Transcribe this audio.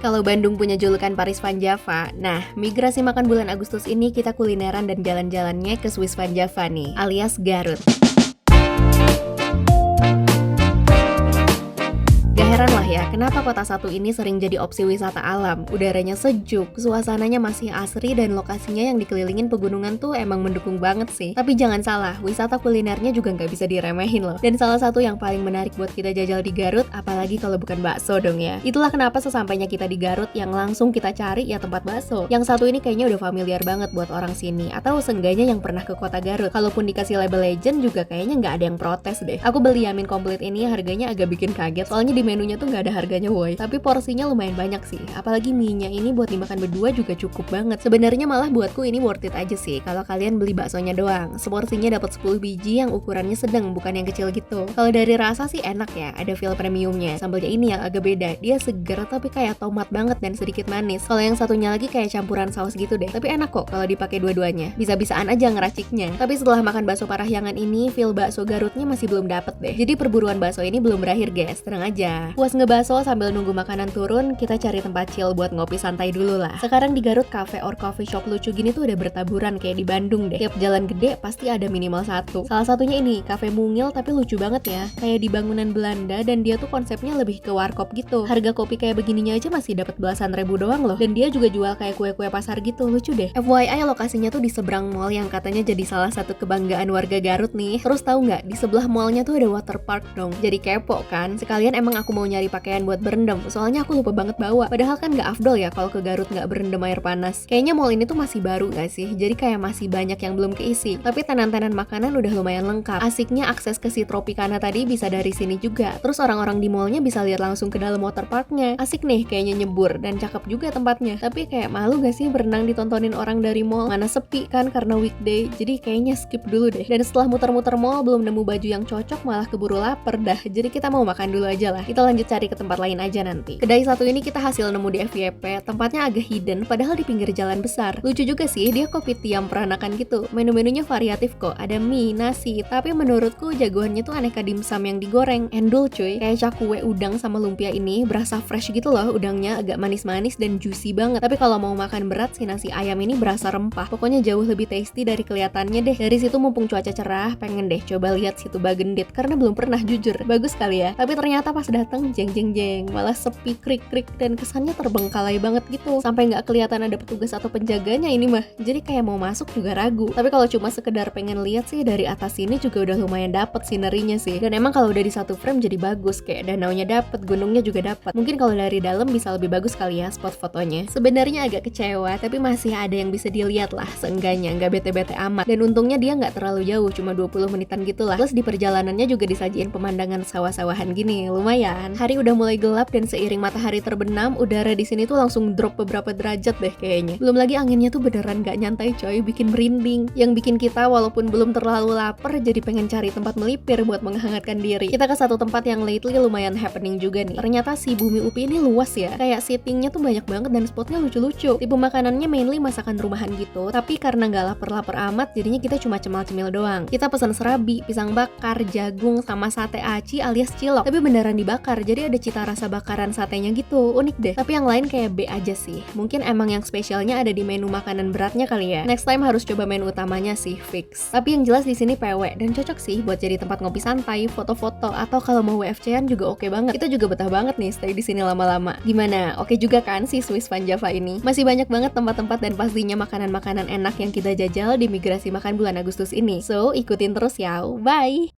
Kalau Bandung punya julukan Paris Van Java, nah migrasi makan bulan Agustus ini kita kulineran dan jalan-jalannya ke Swiss Van Java nih, alias Garut. Gak heran lah ya, kenapa kota satu ini sering jadi opsi wisata alam. Udaranya sejuk, suasananya masih asri, dan lokasinya yang dikelilingin pegunungan tuh emang mendukung banget sih. Tapi jangan salah, wisata kulinernya juga nggak bisa diremehin loh. Dan salah satu yang paling menarik buat kita jajal di Garut, apalagi kalau bukan bakso dong ya. Itulah kenapa sesampainya kita di Garut, yang langsung kita cari ya tempat bakso. Yang satu ini kayaknya udah familiar banget buat orang sini, atau seenggaknya yang pernah ke kota Garut. Kalaupun dikasih label legend juga kayaknya nggak ada yang protes deh. Aku beli yamin komplit ini, harganya agak bikin kaget, soalnya di menunya tuh nggak ada harganya woy, tapi porsinya lumayan banyak sih. Apalagi mie-nya ini buat dimakan berdua juga cukup banget. Sebenarnya malah buatku ini worth it aja sih kalau kalian beli baksonya doang. Seporsinya dapat 10 biji yang ukurannya sedang, bukan yang kecil gitu. Kalau dari rasa sih enak ya, ada feel premiumnya. Sambelnya ini yang agak beda, dia segar tapi kayak tomat banget dan sedikit manis. Kalau yang satunya lagi kayak campuran saus gitu deh, tapi enak kok kalau dipakai dua-duanya. Bisa-bisaan aja ngeraciknya. Tapi setelah makan bakso Parahyangan ini, feel bakso Garutnya masih belum dapet deh. Jadi perburuan bakso ini belum berakhir guys, tenang aja. Puas ngebaso sambil nunggu makanan turun, kita cari tempat chill buat ngopi santai dulu lah. Sekarang di Garut cafe or coffee shop lucu gini tuh udah bertaburan kayak di Bandung deh. Tiap jalan gede pasti ada minimal satu. Salah satunya ini, cafe mungil tapi lucu banget ya. Kayak di bangunan Belanda, dan dia tuh konsepnya lebih ke warkop gitu. Harga kopi kayak begininya aja masih dapat belasan ribu doang loh. Dan dia juga jual kayak kue-kue pasar gitu, lucu deh. FYI lokasinya tuh di seberang mall yang katanya jadi salah satu kebanggaan warga Garut nih. Terus tahu nggak, di sebelah mallnya tuh ada water park dong. Jadi kepo kan. Sekalian emang aku mau nyari pakaian buat berendam, soalnya aku lupa banget bawa. Padahal kan nggak afdol ya kalau ke Garut nggak berendam air panas. Kayaknya mall ini tuh masih baru nggak sih, jadi kayak masih banyak yang belum keisi. Tapi tenan-tenan makanan udah lumayan lengkap. Asiknya akses ke si Tropicana tadi bisa dari sini juga. Terus orang-orang di mallnya bisa lihat langsung ke dalam water parknya. Asik nih kayaknya nyebur, dan cakep juga tempatnya. Tapi kayak malu gak sih berenang ditontonin orang dari mall? Mana sepi kan karena weekday, jadi kayaknya skip dulu deh. Dan setelah muter-muter mall belum nemu baju yang cocok, malah keburu lapar dah. Jadi kita mau makan dulu aja lah. Kita lanjut cari ke tempat lain aja nanti. Kedai satu ini kita hasil nemu di FYP, tempatnya agak hidden padahal di pinggir jalan besar. Lucu juga sih, dia kopi tiam peranakan gitu. Menu-menunya variatif kok, ada mie, nasi, tapi menurutku jagoannya tuh aneka dimsum yang digoreng. Endul cuy, kayak cakwe udang sama lumpia ini berasa fresh gitu loh, udangnya agak manis-manis dan juicy banget. Tapi kalau mau makan berat, si nasi ayam ini berasa rempah. Pokoknya jauh lebih tasty dari kelihatannya deh. Dari situ mumpung cuaca cerah, pengen deh coba lihat situ Bagendit karena belum pernah jujur. Bagus kali ya. Tapi ternyata pas dateng jeng jeng jeng, malah sepi krik-krik dan kesannya terbengkalai banget gitu. Sampai nggak kelihatan ada petugas atau penjaganya ini mah. Jadi kayak mau masuk juga ragu. Tapi kalau cuma sekedar pengen lihat sih, dari atas sini juga udah lumayan dapet sinerinya sih. Dan emang kalau udah di satu frame jadi bagus, kayak danaunya dapet, gunungnya juga dapet. Mungkin kalau dari dalam bisa lebih bagus kali ya spot fotonya. Sebenarnya agak kecewa, tapi masih ada yang bisa dilihat lah seenggaknya, nggak bete-bete amat. Dan untungnya dia nggak terlalu jauh, cuma 20 menitan gitu lah. Plus di perjalanannya juga disajiin pemandangan sawah-sawahan gini, lumayan. Hari udah mulai gelap dan seiring matahari terbenam, udara di sini tuh langsung drop beberapa derajat deh kayaknya. Belum lagi anginnya tuh beneran gak nyantai coy, bikin merinding. Yang bikin kita walaupun belum terlalu lapar, jadi pengen cari tempat melipir buat menghangatkan diri. Kita ke satu tempat yang lately lumayan happening juga nih. Ternyata si Bumi Upi ini luas ya. Kayak seatingnya tuh banyak banget dan spotnya lucu-lucu. Tipe makanannya mainly masakan rumahan gitu. Tapi karena gak lapar-lapar amat, jadinya kita cuma cemil-cemil doang. Kita pesan serabi, pisang bakar, jagung, sama sate aci alias cilok. Tapi beneran dibakar, jadi ada cita rasa bakaran satenya gitu, unik deh. Tapi yang lain kayak B aja sih. Mungkin emang yang spesialnya ada di menu makanan beratnya kali ya. Next time harus coba menu utamanya sih, fix. Tapi yang jelas di sini PW dan cocok sih buat jadi tempat ngopi santai, foto-foto, atau kalau mau WFC-an juga oke banget. Kita juga betah banget nih stay di sini lama-lama. Gimana? Oke juga kan si Swiss Van Java ini? Masih banyak banget tempat-tempat dan pastinya makanan-makanan enak yang kita jajal di migrasi makan bulan Agustus ini. So, ikutin terus ya. Bye.